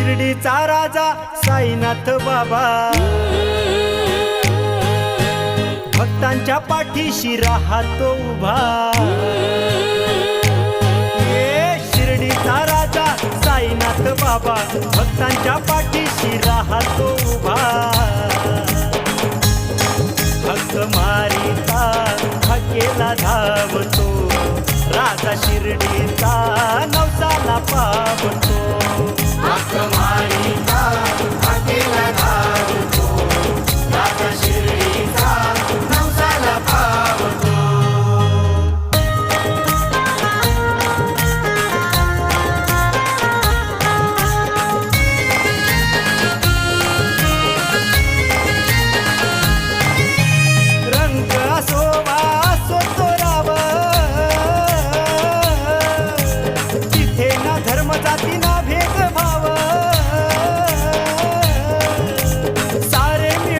शिर्डीचा राजा साईनाथ बाबा भक्तांच्या पाठीशी राहतो उभा। शिर्डीचा राजा साईनाथ बाबा भक्तांच्या पाठीशी राहतो उभा। भक्त मारिता हकेला धावतो राजा शिर्डीचा नवसाला पावतो।